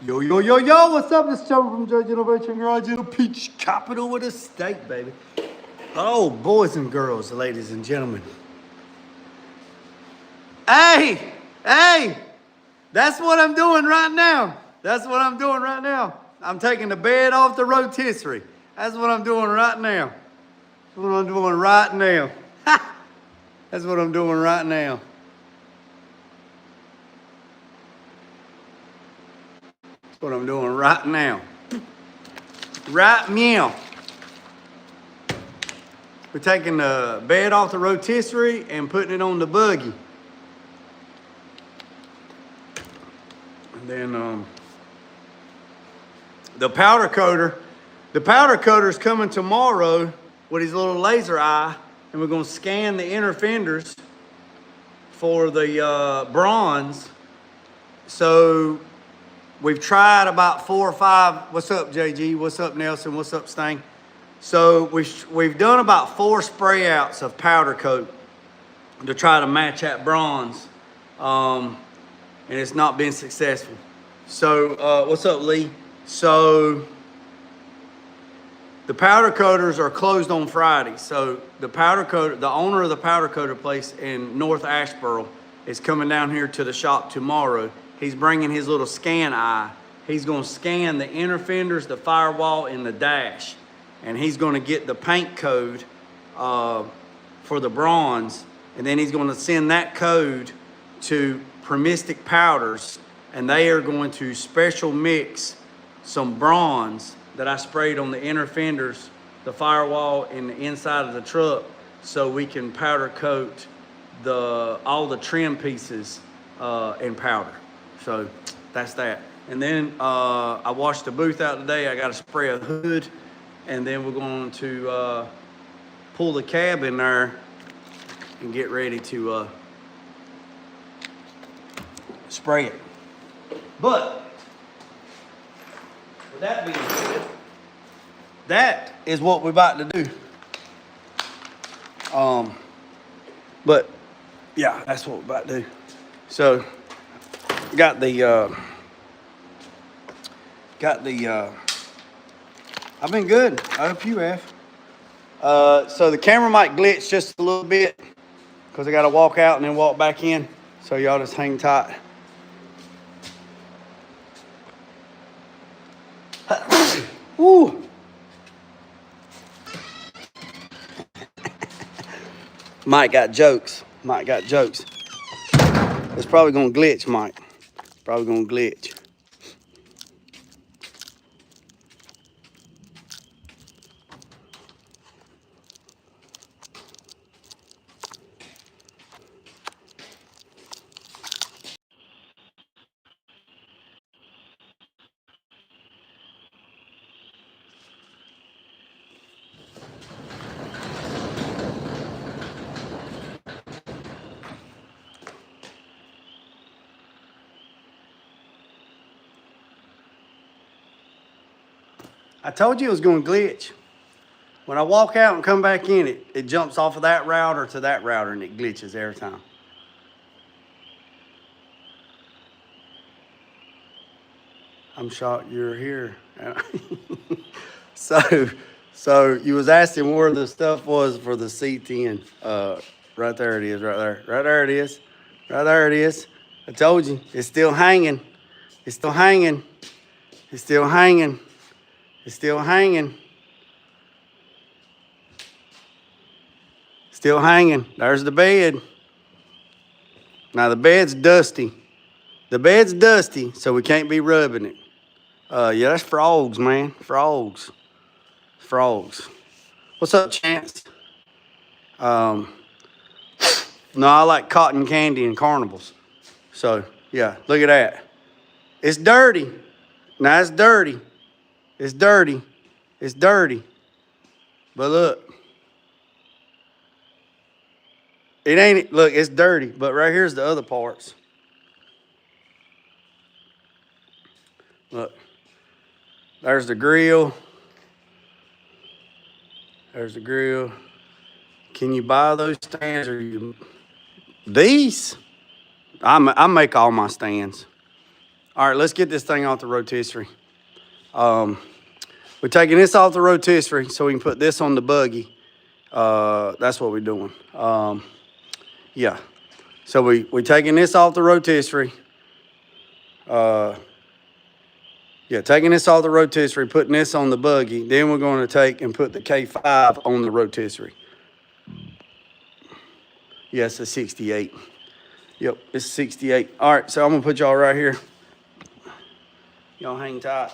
Yo, yo, yo, yo, what's up? This is Joe from Judge Innovation Garage in the Peach Capital with a steak, baby. Oh, boys and girls, ladies and gentlemen. Hey, that's what I'm doing right now. That's what I'm doing right now. I'm taking the bed off the rotisserie. That's what I'm doing right now. That's what I'm doing right now. That's what I'm doing right now. That's what I'm doing right now. Right meow. We're taking the bed off the rotisserie and putting it on the buggy. And then the powder coater's coming tomorrow with his little laser eye, and we're gonna scan the inner fenders for the bronze. So we've tried about 4 or 5. What's up, JG? What's up, Nelson? What's up, Stang? So we've done about 4 spray outs of powder coat to try to match that bronze, and it's not been successful. So what's up, Lee? So the powder coaters are closed on Friday. So the owner of the powder coater place in North Asheboro is coming down here to the shop tomorrow. He's bringing his little scan eye. He's gonna scan the inner fenders, the firewall, and the dash. And he's gonna get the paint code for the bronze. And then he's gonna send that code to Premistic Powders, and they are going to special mix some bronze that I sprayed on the inner fenders, the firewall, and the inside of the truck, so we can powder coat all the trim pieces in powder. So that's that. And then I washed the booth out today. I got to spray a hood, and then we're going to pull the cab in there and get ready to spray it. But with that being said, that is what we're about to do. But yeah, that's what we're about to do. So got the I've been good. I hope you have. So the camera might glitch just a little bit because I got to walk out and then walk back in. So y'all just hang tight. Woo. Mike got jokes. It's probably gonna glitch, Mike. Probably gonna glitch. I told you it was going to glitch. When I walk out and come back in, it jumps off of that router to that router, and it glitches every time. I'm shocked you're here. So you was asking where the stuff was for the C10. Right there it is, right there. Right there it is. Right there it is. I told you, it's still hanging. It's still hanging. It's still hanging. It's still hanging. Still hanging. There's the bed. Now the bed's dusty. The bed's dusty, so we can't be rubbing it. Yeah, that's frogs, man. Frogs. What's up, Chance? No, I like cotton candy and carnivals. So, yeah, look at that. It's dirty. Now it's dirty. It's dirty. It's dirty. But look. It ain't, look, it's dirty. But right here's the other parts. Look. There's the grill. There's the grill. Can you buy those stands or you? These? I make all my stands. All right, let's get this thing off the rotisserie. We're taking this off the rotisserie so we can put this on the buggy. That's what we're doing. Yeah. So we're taking this off the rotisserie. Yeah, taking this off the rotisserie, putting this on the buggy. Then we're going to take and put the K5 on the rotisserie. Yes, a 68. Yep, it's 68. All right, so I'm gonna put y'all right here. Y'all hang tight.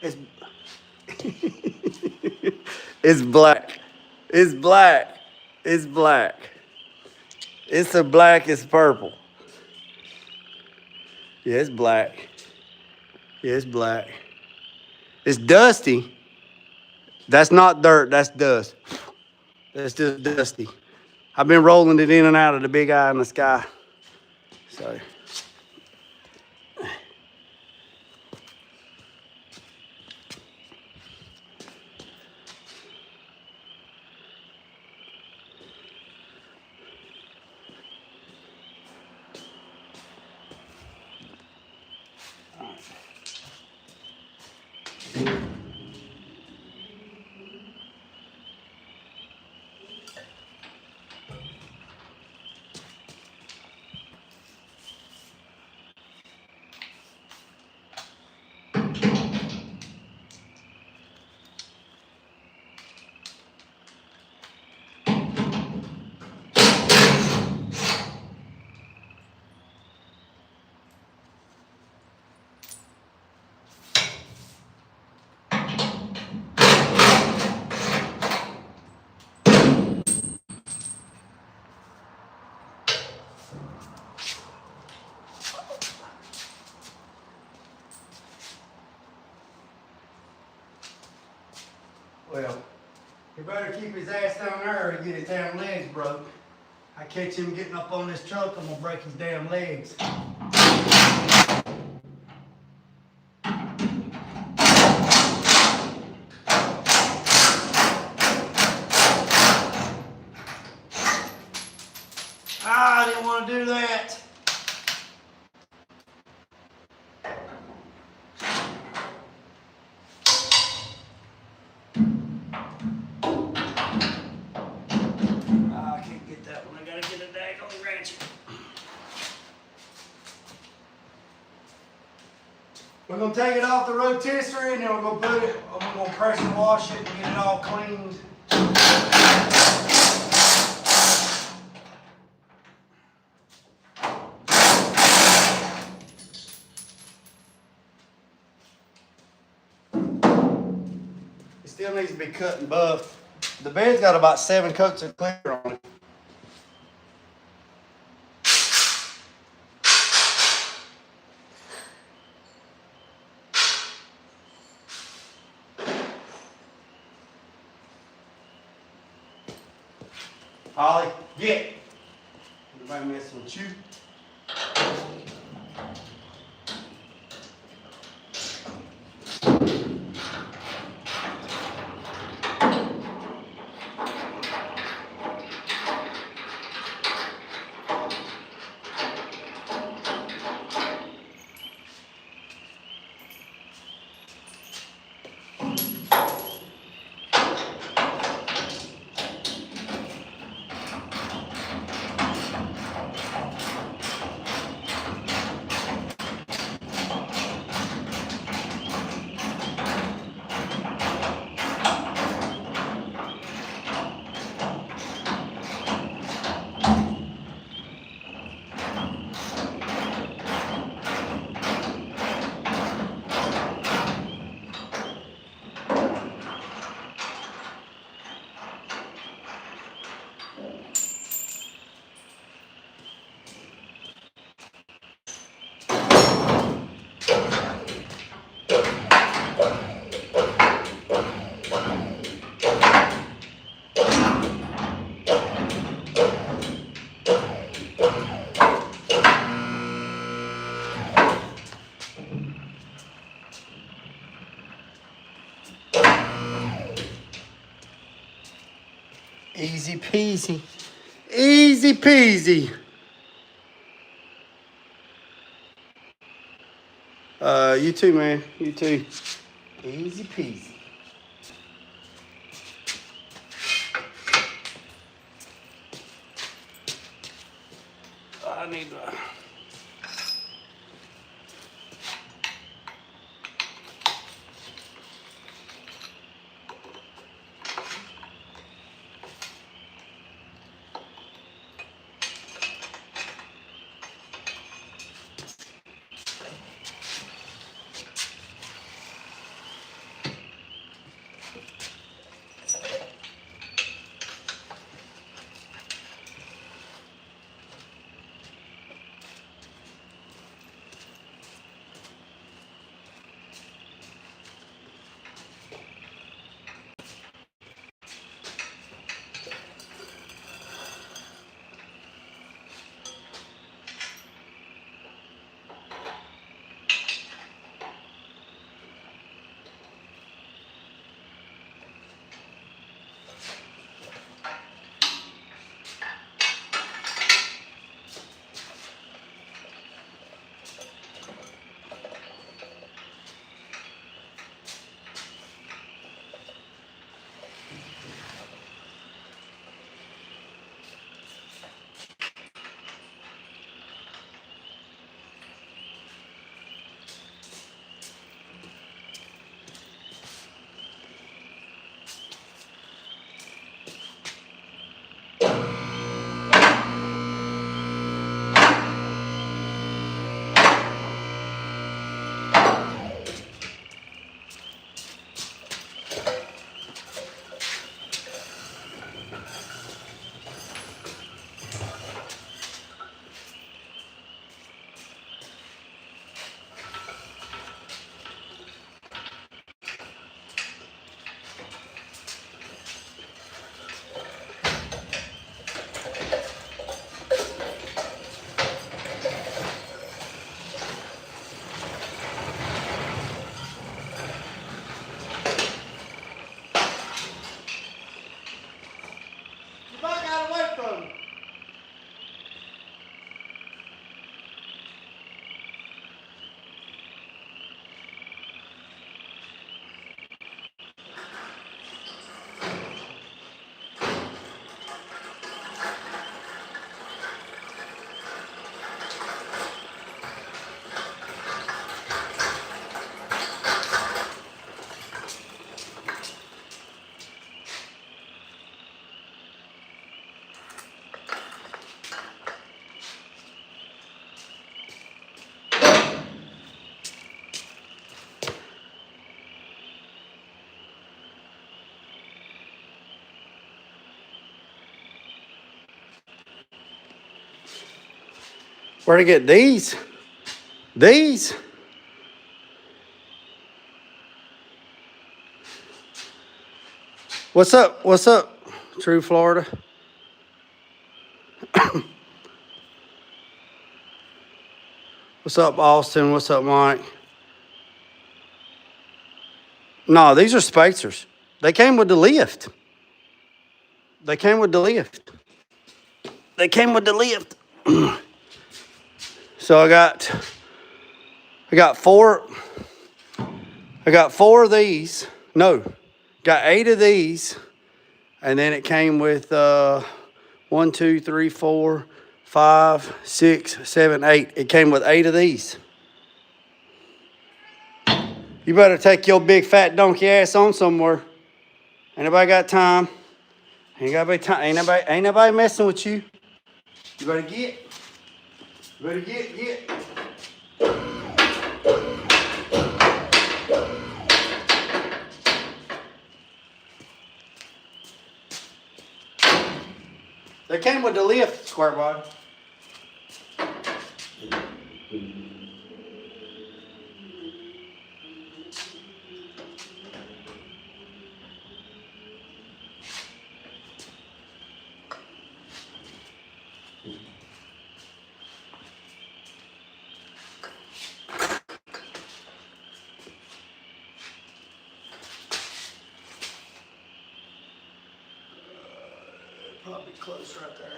It's it's black. It's black. It's black. It's a black. It's purple. Yeah, it's black. Yeah, it's black. It's dusty. That's not dirt. That's dust. That's just dusty. I've been rolling it in and out of the big eye in the sky. So. Well, he better keep his ass down there to get his damn legs broke. I catch him getting up on this truck, I'm gonna break his damn legs. Ah, I didn't want to do that. I can't get that one. I gotta get a daggone ratchet. We're gonna take it off the rotisserie and then we're gonna put it, we're gonna pressure wash it and get it all cleaned. It still needs to be cut and buffed. The bed's got about 7 coats of clear on it. Holly, get. Everybody messing with you. peasy. Easy peasy. You too, man. You too. Easy peasy. I need to... Where to get these? These? What's up? What's up, True Florida? What's up, Austin? What's up, Mike? No, these are spacers. They came with the lift. They came with the lift. They came with the lift. So I got four. I got 4 of these. No, got 8 of these, and then it came with 1, 2, 3, 4, 5, 6, 7, 8. It came with 8 of these. You better take your big fat donkey ass on somewhere. Ain't nobody got time. Ain't nobody messing with you. You better get. You better get. They came with the lift, square body. Probably Close right there.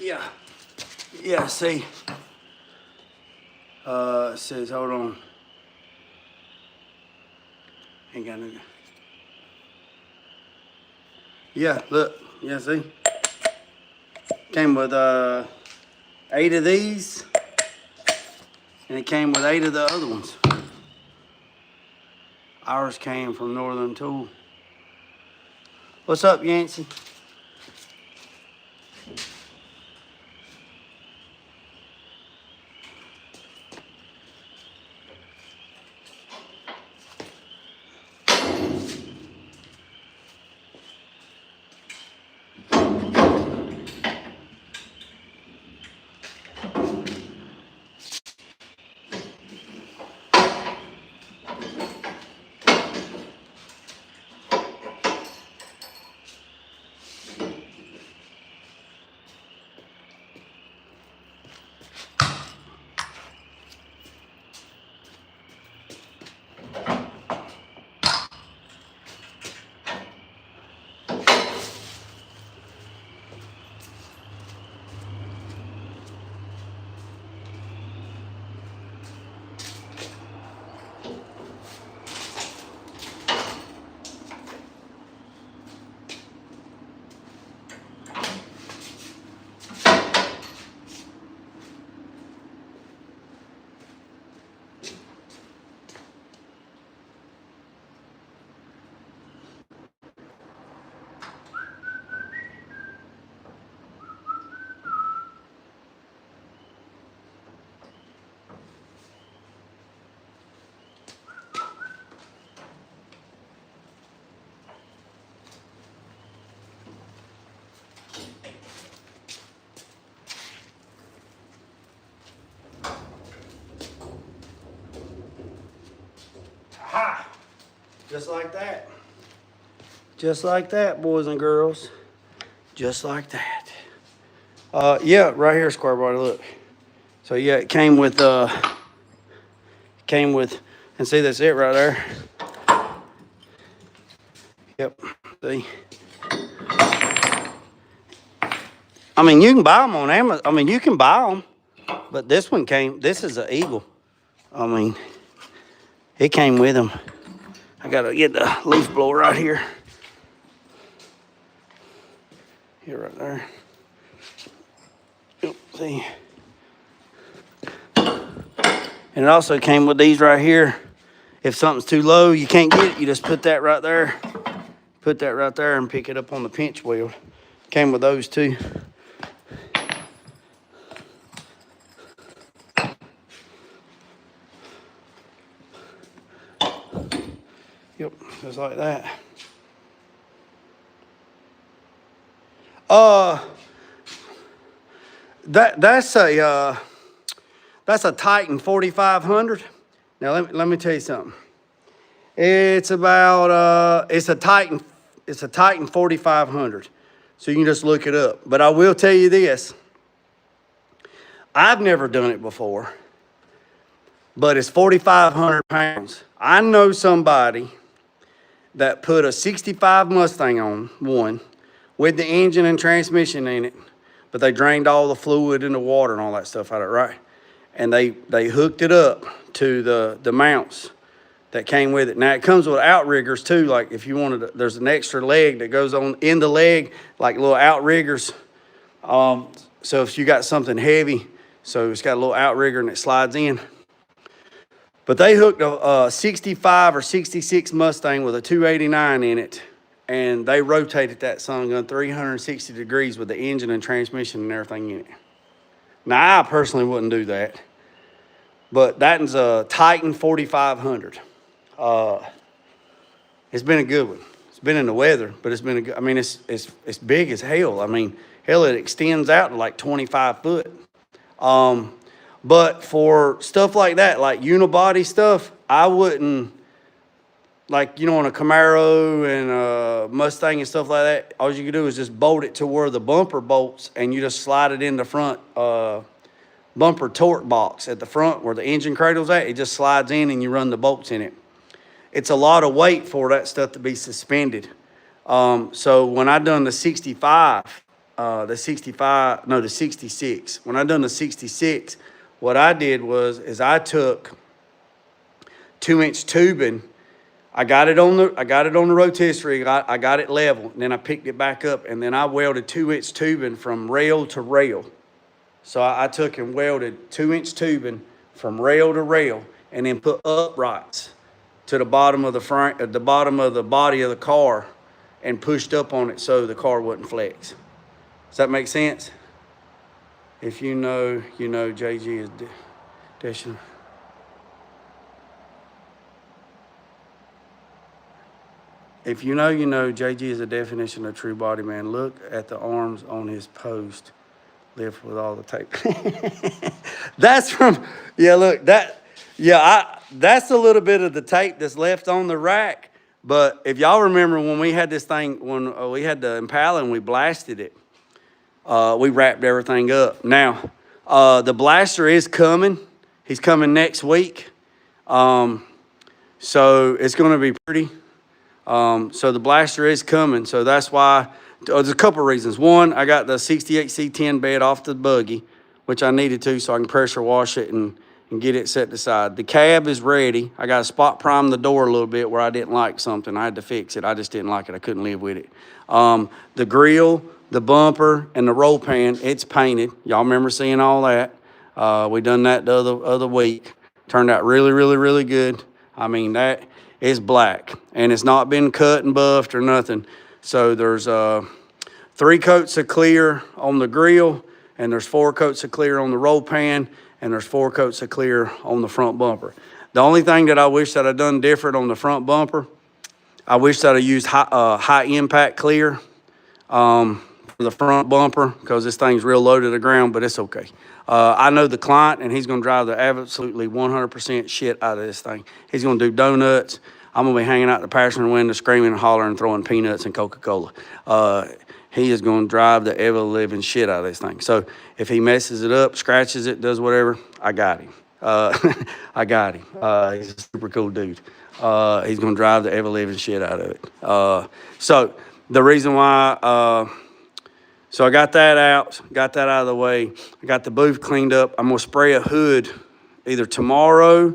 Yeah. Yeah, see. It says, hold on. Ain't got no. Yeah, look. Yeah, see. Came with 8 of these, and it came with 8 of the other ones. Ours came from Northern Tool. What's up, Yancey? Ha! Just like that. Just like that, boys and girls. Just like that. Yeah, right here, square body, look. So yeah, it came with, and see, that's it right there. Yep, see. I mean, you can buy them on Amazon. I mean, you can buy them, but this one came, this is an Eagle. I mean, it came with them. I gotta get the leaf blower right here. Here, right there. Yep, see. And it also came with these right here. If something's too low, you can't get it, you just put that right there. Put that right there and pick it up on the pinch wheel. Came with those too. Yep, just like that. That's a Titan 4500. Now let me tell you something. It's about it's a Titan 4500. So you can just look it up. But I will tell you this. I've never done it before, but it's 4,500 pounds. I know somebody that put a 65 Mustang on one with the engine and transmission in it, but they drained all the fluid and the water and all that stuff out of it, right? And they hooked it up to the mounts that came with it. Now it comes with outriggers too. Like if you wanted, there's an extra leg that goes on in the leg, like little outriggers. So if you got something heavy, so it's got a little outrigger and it slides in. But they hooked a 65 or 66 Mustang with a 289 in it, and they rotated that son gun 360 degrees with the engine and transmission and everything in it. Now, I personally wouldn't do that, but that's a Titan 4500. It's been a good one. It's been in the weather, but it's been a good, I mean, it's big as hell. I mean, hell, it extends out to like 25 foot. But for stuff like that, like unibody stuff, I wouldn't, like, you know, on a Camaro and a Mustang and stuff like that, all you can do is just bolt it to where the bumper bolts, and you just slide it in the front bumper torque box at the front where the engine cradle's at. It just slides in and you run the bolts in it. It's a lot of weight for that stuff to be suspended. So when I done the 65, the 66, when I done the 66, what I did is I took 2-inch tubing. I got it on the rotisserie. I got it level, and then I picked it back up, and then I welded 2-inch tubing from rail to rail. So I took and welded 2-inch tubing from rail to rail, and then put uprights to the bottom of the front, at the bottom of the body of the car, and pushed up on it so the car wouldn't flex. Does that make sense? If you know, you know. JG is dishing. If you know, you know. JG is a definition of true body man. Look at the arms on his post. Lift with all the tape. That's from, yeah, look, that's a little bit of the tape that's left on the rack. But if y'all remember when we had this thing, when we had the Impala and we blasted it, we wrapped everything up. Now, the blaster is coming. He's coming next week. So it's going to be pretty. So the blaster is coming. So that's why, there's a couple reasons. One, I got the 68C10 bed off the buggy, which I needed to so I can pressure wash it and get it set aside. The cab is ready. I got to spot prime the door a little bit where I didn't like something. I had to fix it. I just didn't like it. I couldn't live with it. The grill, the bumper, and the roll pan, it's painted. Y'all remember seeing all that. We done that the other week. Turned out really, really, really good. I mean, that is black, and it's not been cut and buffed or nothing. So there's 3 coats of clear on the grill, and there's 4 coats of clear on the roll pan, and there's 4 coats of clear on the front bumper. The only thing that I wish that I'd done different on the front bumper, I wish that I used high impact clear for the front bumper, because this thing's real low to the ground, but it's okay. I know the client, and he's gonna drive the absolutely 100% shit out of this thing. He's gonna do donuts. I'm gonna be hanging out the passenger window, screaming and hollering, throwing peanuts and Coca-Cola. He is gonna drive the ever-living shit out of this thing. So if he messes it up, scratches it, does whatever, I got him. I got him. He's a super cool dude. He's gonna drive the ever-living shit out of it. So the reason why, so I got that out of the way. I got the booth cleaned up. I'm gonna spray a hood either tomorrow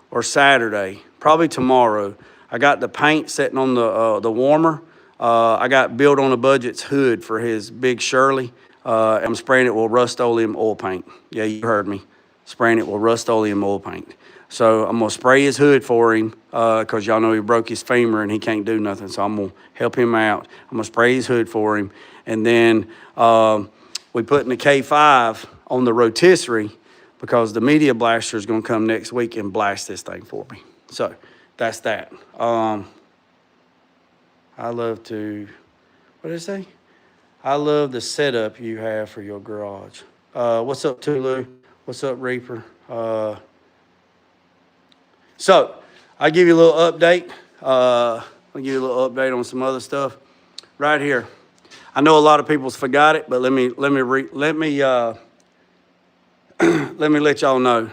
or Saturday, probably tomorrow. I got the paint sitting on the warmer. I got Built on a Budget's hood for his big Shirley. I'm spraying it with Rust-Oleum oil paint. Yeah, you heard me. Spraying it with Rust-Oleum oil paint. So I'm gonna spray his hood for him because y'all know he broke his femur and he can't do nothing. So I'm gonna help him out. I'm gonna spray his hood for him. And then we put in the K5 on the rotisserie because the media blaster is gonna come next week and blast this thing for me. So that's that. I love to, what did it say? I love the setup you have for your garage. What's up, Tulu? What's up, Reaper? So I'll give you a little update. I'll give you a little update on some other stuff right here. I know a lot of people's forgot it, but let me let y'all know.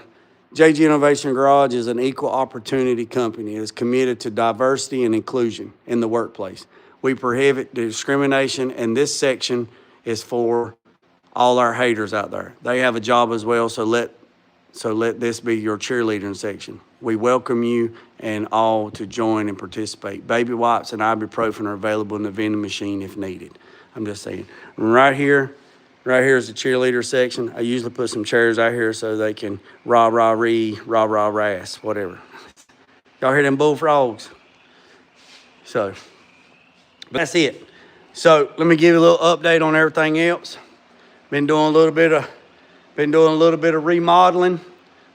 JG Innovation Garage is an equal opportunity company. It is committed to diversity and inclusion in the workplace. We prohibit discrimination, and this section is for all our haters out there. They have a job as well, so let this be your cheerleading section. We welcome you and all to join and participate. Baby wipes and ibuprofen are available in the vending machine if needed. I'm just saying. Right here, Right here is the cheerleader section. I usually put some chairs out here so they can rah-rah-ree, rah-rah-rass, whatever. Y'all hear them bullfrogs? So, but that's it. So let me give you a little update on everything else. Been doing a little bit of remodeling,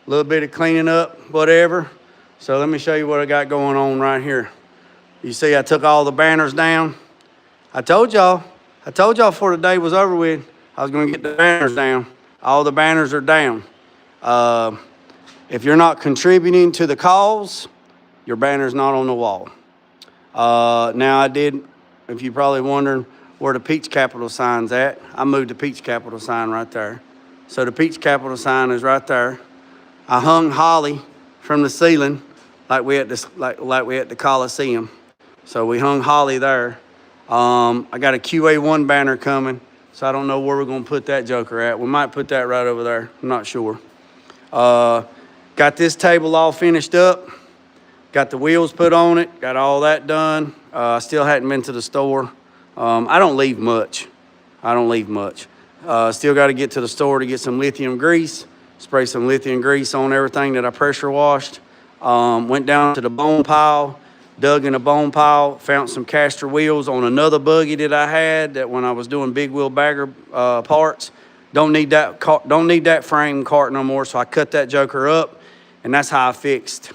a little bit of cleaning up, whatever. So let me show you what I got going on right here. You see I took all the banners down. I told y'all before the day was over with, I was gonna get the banners down. All the banners are down. If you're not contributing to the cause, your banner's not on the wall. Now I did, if you're probably wondering where the Peach Capital sign's at, I moved the Peach Capital sign right there. So the Peach Capital sign is right there. I hung holly from the ceiling like we at the Coliseum. So we hung holly there. I got a QA1 banner coming, so I don't know where we're gonna put that joker at. We might put that right over there, I'm not sure. Got this table all finished up. Got the wheels put on it, got all that done. I still hadn't been to the store. I don't leave much. Still got to get to the store to get some lithium grease, spray some lithium grease on everything that I pressure washed. Went down to the bone pile, dug in a bone pile, found some caster wheels on another buggy that I had that when I was doing big wheel bagger parts. Don't need that frame cart no more, so I cut that joker up, and that's how I fixed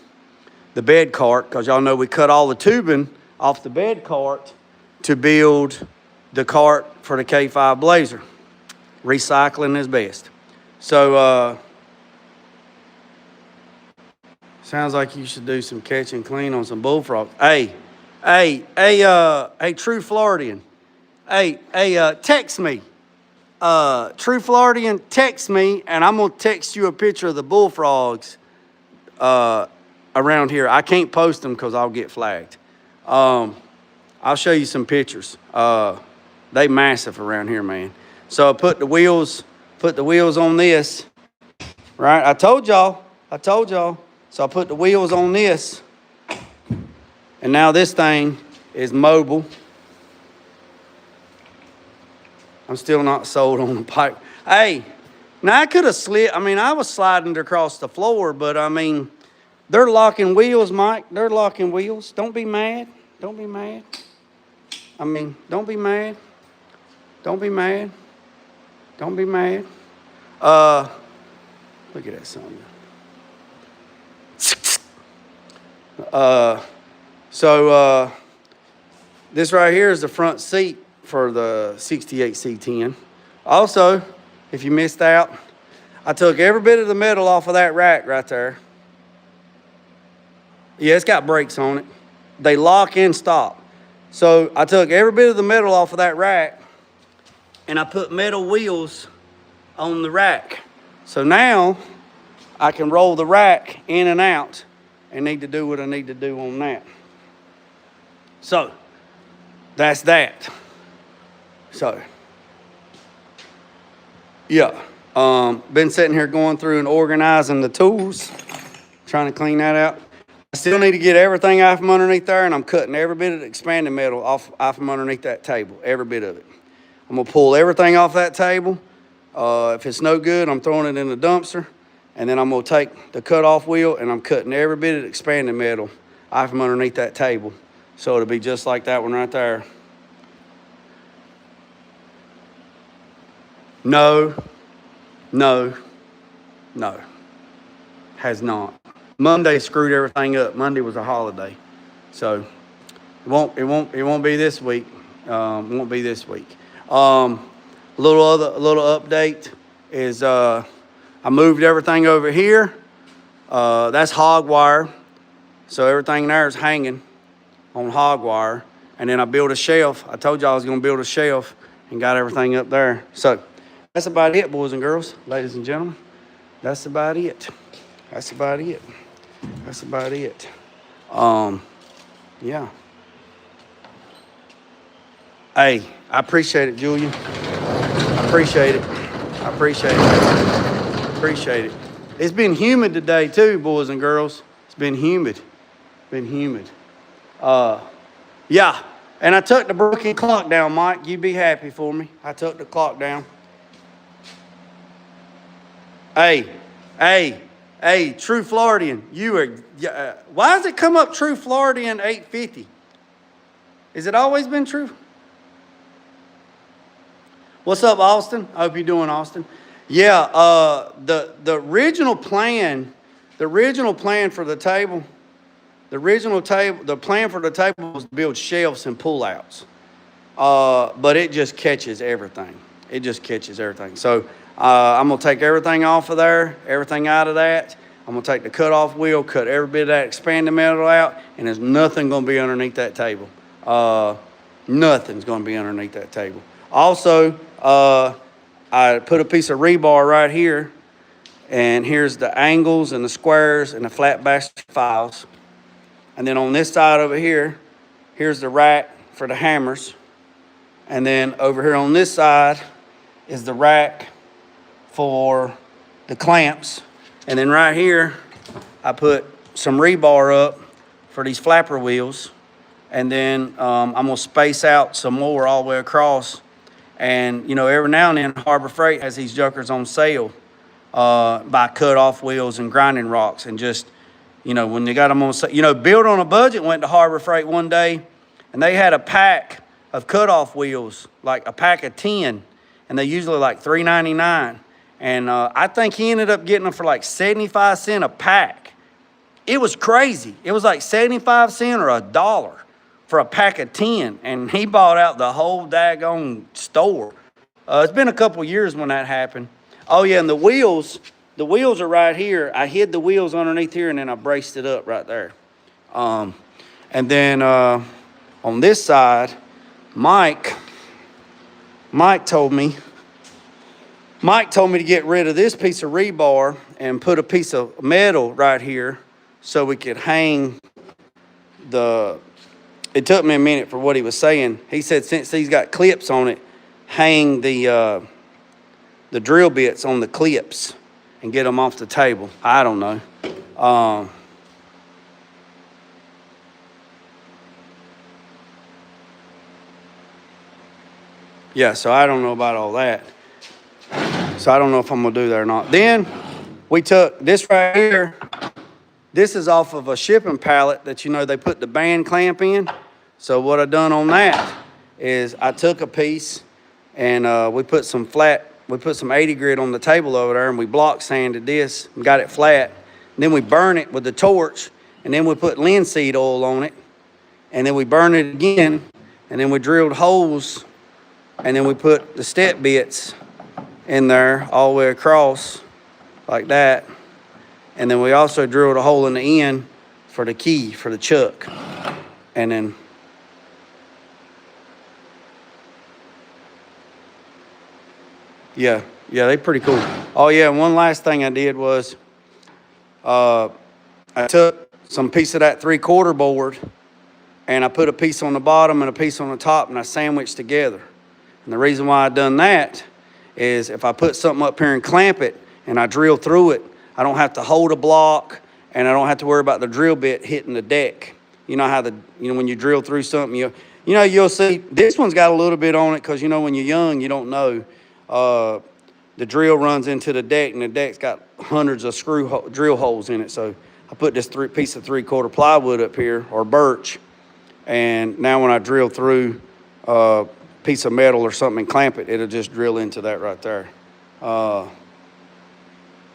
the bed cart, because y'all know we cut all the tubing off the bed cart to build the cart for the K5 Blazer. Recycling is best. So, sounds like you should do some catch and clean on some bullfrogs. Hey, true Floridian. Text me. True Floridian, text me, and I'm gonna text you a picture of the bullfrogs around here. I can't post them because I'll get flagged. I'll show you some pictures. They massive around here, man. So I put the wheels on this, right? I told y'all. So I put the wheels on this, and now this thing is mobile. I'm still not sold on the pipe. Hey, now I could have slid. I mean, I was sliding across the floor, but I mean, they're locking wheels, Mike. They're locking wheels. Don't be mad. I mean, don't be mad. Look at that son. This right here is the front seat for the 68 C10. Also, if you missed out, I took every bit of the metal off of that rack right there. Yeah, it's got brakes on it. They lock and stop. So I took every bit of the metal off of that rack, and I put metal wheels on the rack. So now I can roll the rack in and out and need to do what I need to do on that. So that's that. So yeah, been sitting here going through and organizing the tools, trying to clean that out. I still need to get everything out from underneath there, and I'm cutting every bit of the expanding metal off from underneath that table, every bit of it. I'm gonna pull everything off that table. If it's no good, I'm throwing it in the dumpster, and then I'm gonna take the cut-off wheel, and I'm cutting every bit of the expanding metal out from underneath that table. So it'll be just like that one right there. No. Has not. Monday screwed everything up. Monday was a holiday. So it won't be this week. Won't be this week. Little update is I moved everything over here. That's hog wire. So everything there is hanging on hog wire. And then I built a shelf. I told you I was gonna build a shelf and got everything up there. So that's about it, boys and girls, ladies and gentlemen. That's about it. Yeah. Hey, I appreciate it, Julian. I appreciate it. It's been humid today too, boys and girls. It's been humid. Yeah, and I took the broken clock down, Mike. You be happy for me. I took the clock down. Hey, hey, true Floridian, you are, why does it come up true Floridian 850? Has it always been true? What's up, Austin? I hope you're doing, Austin. Yeah, the original plan for the table, the plan for the table was to build shelves and pullouts. But it just catches everything. It just catches everything. So I'm gonna take everything off of there, everything out of that. I'm gonna take the cutoff wheel, cut every bit of that expanding metal out, and there's nothing gonna be underneath that table. Nothing's gonna be underneath that table. Also, I put a piece of rebar right here, and here's the angles and the squares and the flat bash files. And then on this side over here, here's the rack for the hammers. And then over here on this side is the rack for the clamps. And then right here, I put some rebar up for these flapper wheels. And then I'm gonna space out some more all the way across. And you know, every now and then Harbor Freight has these jokers on sale by cut-off wheels and grinding rocks. And just, you know, when they got them on sale, you know, Build on a Budget went to Harbor Freight one day, and they had a pack of cutoff wheels, like a pack of 10, and they usually like $3.99. And I think he ended up getting them for like 75 cents a pack. It was crazy. It was like 75 cents or $1 for a pack of 10, and he bought out the whole daggone store. It's been a couple years when that happened. Oh yeah, and the wheels are right here. I hid the wheels underneath here, and then I braced it up right there. And then on this side, Mike told me to get rid of this piece of rebar and put a piece of metal right here so we could hang the, it took me a minute for what he was saying. He said since these got clips on it, hang the drill bits on the clips and get them off the table. I don't know. Yeah, so I don't know about all that. So I don't know if I'm gonna do that or not. Then we took this right here. This is off of a shipping pallet that, you know, they put the band clamp in. So what I done on that is I took a piece and we put some 80 grit on the table over there, and we block sanded this and got it flat. And then we burn it with the torch, and then we put linseed oil on it, and then we burn it again, and then we drilled holes, and then we put the step bits in there all the way across like that. And then we also drilled a hole in the end for the key for the chuck. And then yeah, they pretty cool. Oh yeah, and one last thing I did was I took some piece of that 3/4 board, and I put a piece on the bottom and a piece on the top, and I sandwiched together. And the reason why I done that is if I put something up here and clamp it and I drill through it, I don't have to hold a block, and I don't have to worry about the drill bit hitting the deck. You know how when you drill through something, you'll see this one's got a little bit on it because, you know, when you're young, you don't know. The drill runs into the deck, and the deck's got hundreds of drill holes in it. So I put this piece of 3/4 plywood up here, or birch, and now when I drill through piece of metal or something and clamp it, it'll just drill into that right there.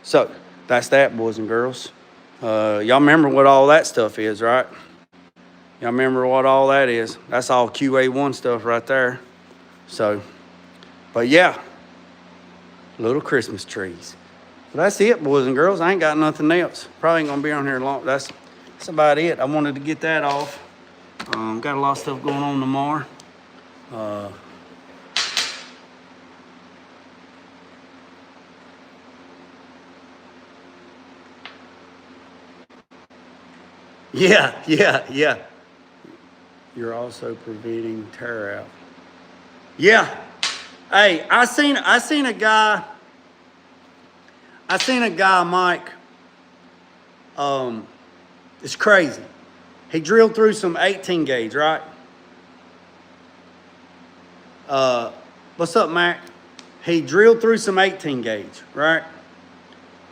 So that's that, boys and girls. Y'all remember what all that stuff is, right? Y'all remember what all that is? That's all QA1 stuff right there. So, but yeah, little Christmas trees. But that's it, boys and girls. I ain't got nothing else. Probably ain't gonna be on here long. That's about it. I wanted to get that off. Got a lot of stuff going on tomorrow. Yeah. You're also preventing tear out. Yeah. Hey, I seen a guy, Mike. It's crazy. He drilled through some 18 gauge, right? What's up, Mac? He drilled through some 18 gauge, right?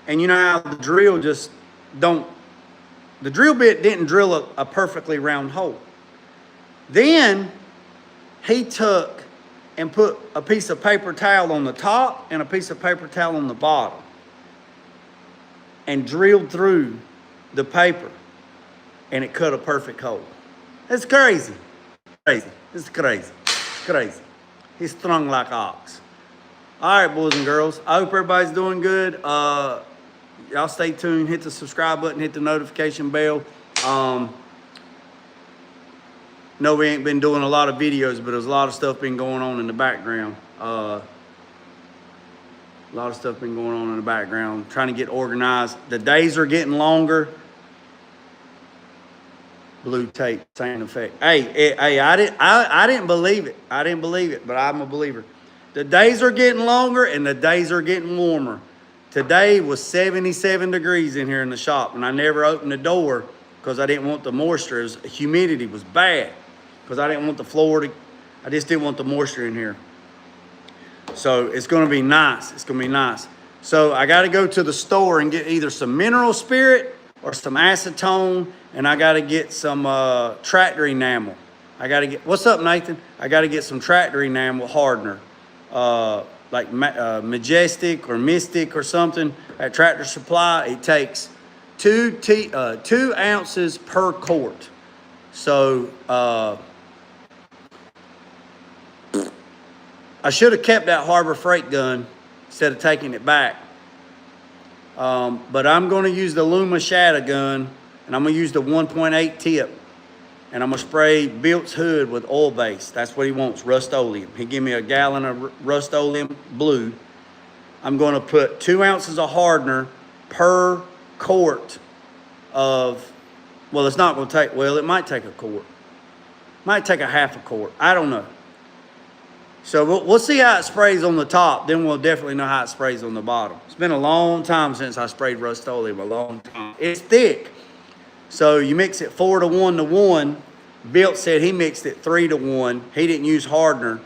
And you know how the drill just don't, the drill bit didn't drill a perfectly round hole. Then he took and put a piece of paper towel on the top and a piece of paper towel on the bottom and drilled through the paper, and it cut a perfect hole. It's crazy. Crazy. It's crazy. It's crazy. He's strung like ox. All right, boys and girls. I hope everybody's doing good. Y'all stay tuned. Hit the subscribe button. Hit the notification bell. No, we ain't been doing a lot of videos, but there's a lot of stuff been going on in the background. A lot of stuff been going on in the background. Trying to get organized. The days are getting longer. Blue tape, same effect. Hey, I didn't believe it. I didn't believe it, but I'm a believer. The days are getting longer and the days are getting warmer. Today was 77 degrees in here in the shop, and I never opened the door because I didn't want the moisture. Humidity was bad because I didn't want the floor to, I just didn't want the moisture in here. So it's going to be nice. It's going to be nice. So I got to go to the store and get either some mineral spirit or some acetone, and I got to get some tractor enamel. I got to get, what's up, Nathan? I got to get some tractor enamel hardener, like Majestic or Mystic or something at Tractor Supply. It takes 2 ounces per quart. So I should have kept that Harbor Freight gun instead of taking it back. But I'm going to use the Luma Shadow gun, and I'm going to use the 1.8 tip. And I'm going to spray Bilt's hood with oil base. That's what he wants, Rust-Oleum. He gave me a gallon of Rust-Oleum blue. I'm going to put 2 ounces of hardener per quart of, well, it's not going to take, well, it might take a quart. Might take a half a quart. I don't know. So we'll see how it sprays on the top. Then we'll definitely know how it sprays on the bottom. It's been a long time since I sprayed Rust-Oleum, a long time. It's thick. So you mix it 4 to 1 to 1. Bilt said he mixed it 3 to 1. He didn't use hardener,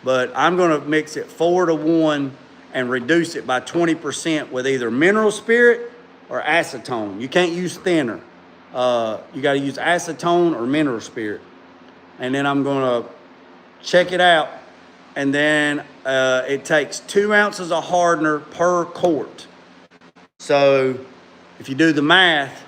but I'm going to mix it 4 to 1 and reduce it by 20% with either mineral spirit or acetone. You can't use thinner. You got to use acetone or mineral spirit. And then I'm going to check it out. And then it takes 2 ounces of hardener per quart. So if you do the math,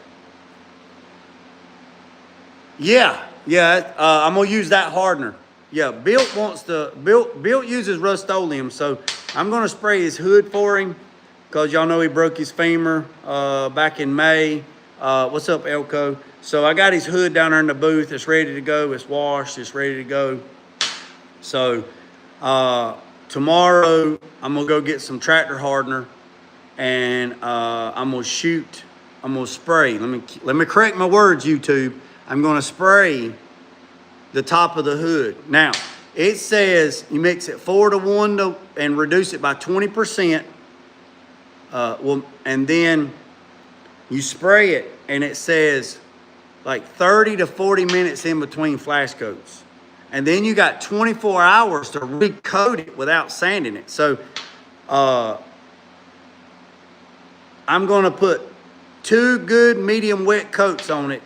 I'm gonna use that hardener. Yeah, Bilt uses Rust-Oleum, so I'm gonna spray his hood for him because y'all know he broke his femur back in May. What's up, Elko? So I got his hood down there in the booth. It's ready to go. It's washed. It's ready to go. So tomorrow I'm gonna go get some tractor hardener, and I'm gonna spray. Let me correct my words, YouTube. I'm going to spray the top of the hood. Now, it says you mix it 4 to 1 and reduce it by 20%. And then you spray it, and it says like 30 to 40 minutes in between flash coats. And then you got 24 hours to recoat it without sanding it. So I'm going to put 2 good medium wet coats on it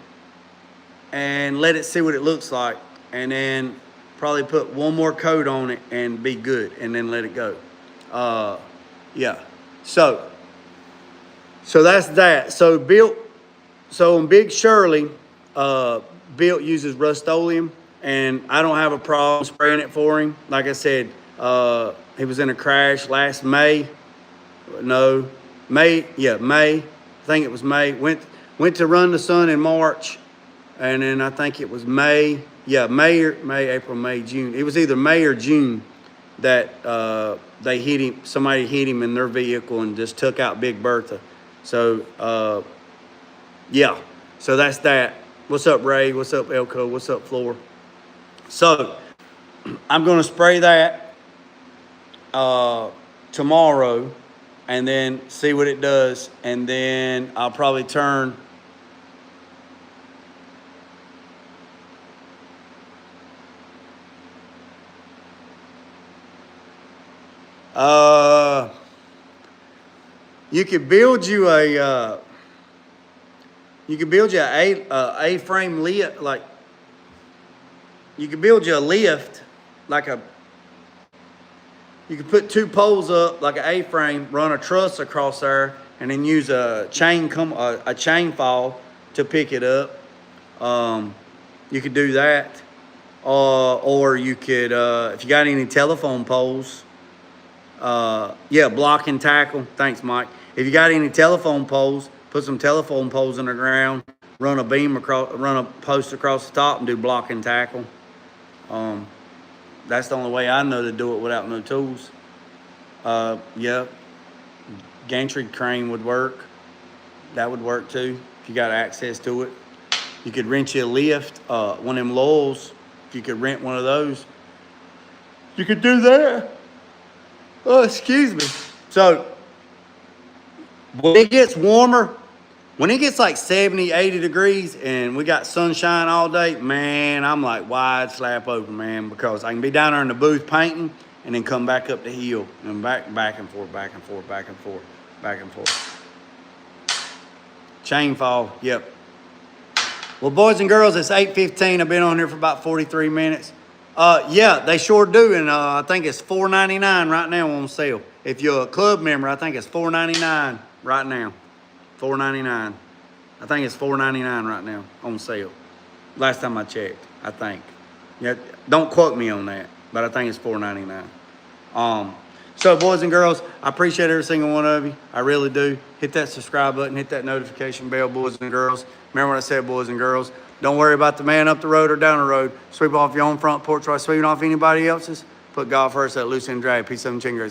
and let it see what it looks like, and then probably put 1 more coat on it and be good, and then let it go. Yeah. So that's that. So on Big Shirley, Bilt uses Rust-Oleum, and I don't have a problem spraying it for him. Like I said, he was in a crash last May. No, May. Yeah, May. I think it was May. Went to Run the Sun in March. And then I think it was May, April, May, June. It was either May or June that they hit him. Somebody hit him in their vehicle and just took out Big Bertha. So, yeah. So that's that. What's up, Ray? What's up, Elko? What's up, Floor? So I'm going to spray that tomorrow and then see what it does. And then I'll probably turn... You could build you a A-frame lift, like you could build you a lift, like you could put 2 poles up like an A-frame, run a truss across there, and then use a chain fall to pick it up. You could do that, or you could if you got any telephone poles. Yeah, block and tackle. Thanks, Mike. If you got any telephone poles, put some telephone poles in the ground, run a post across the top, and do block and tackle. That's the only way I know to do it without no tools. Yeah, gantry crane would work. That would work too if you got access to it. You could rent you a lift, one of them Loyals. If you could rent one of those, you could do that. Oh, excuse me. So when it gets warmer, when it gets like 70, 80 degrees and we got sunshine all day, man, I'm like wide slap open, man, because I can be down there in the booth painting and then come back up the hill and back and forth, back and forth, back and forth, back and forth. Chain fall, yep. Well, boys and girls, it's 8:15. I've been on here for about 43 minutes. Yeah, they sure do, and I think it's $4.99 right now on sale. If you're a club member, I think it's $4.99 right now. $4.99. I think it's $4.99 right now on sale. Last time I checked, I think. Yeah, don't quote me on that, but I think it's $4.99. So, boys and girls, I appreciate every single one of you. I really do. Hit that subscribe button. Hit that notification bell, boys and girls. Remember what I said, boys and girls. Don't worry about the man up the road or down the road. Sweep off your own front porch while sweeping off anybody else's. Put God first, that loose end drag. Peace, 7 chingers.